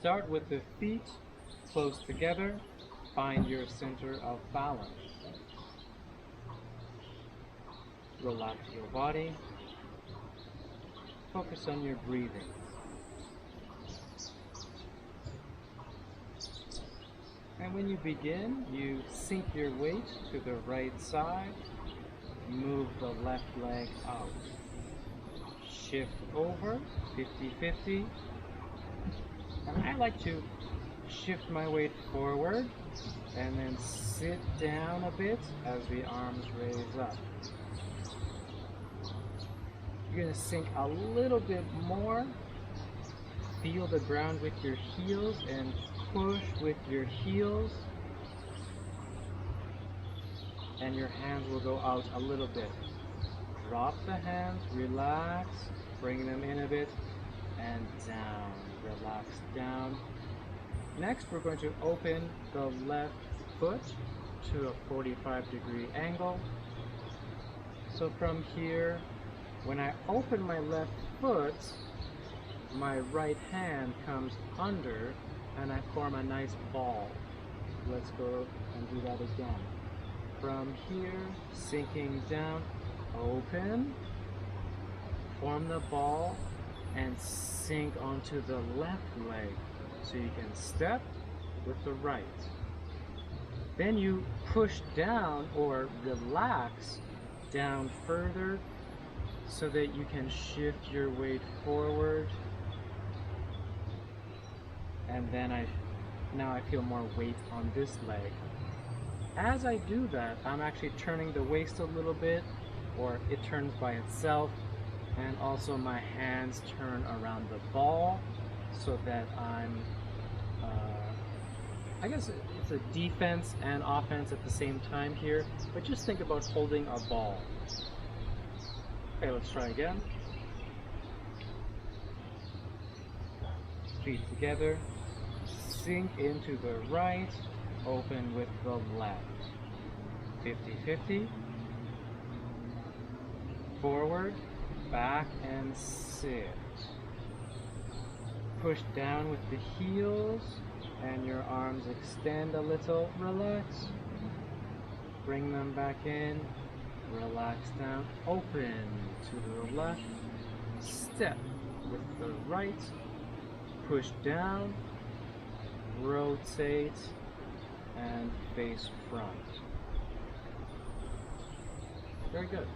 Start with the feet close together. Find your center of balance. Relax your body. Focus on your breathing. And when you begin, you sink your weight to the right side. Move the left leg out. Shift over, 50-50. And I like to shift my weight forward and then sit down a bit as the arms raise up. You're going to sink a little bit more. Feel the ground with your heels and push with your heels. And your hands will go out a little bit. Drop the hands, relax, bring them in a bit, and down. Relax down. Next, we're going to open the left foot to a 45-degree angle. So from here, when I open my left foot, my right hand comes under and I form a nice ball. Let's go and do that again. From here, sinking down, open, form the ball, and sink onto the left leg so you can step with the right. Then you push down or relax down further so that you can shift your weight forward. And then now I feel more weight on this leg. As I do that, I'm actually turning the waist a little bit, or it turns by itself, and also my hands turn around the ball so that I'm, I guess it's a defense and offense at the same time here, but just think about holding a ball. Okay, let's try again. Feet together, sink into the right, open with the left. 50-50. Forward, back, and sit. Push down with the heels, and your arms extend a little. Relax. Bring them back in. Relax down. Open to the left. Step with the right. Push down. Rotate. And face front. Very good.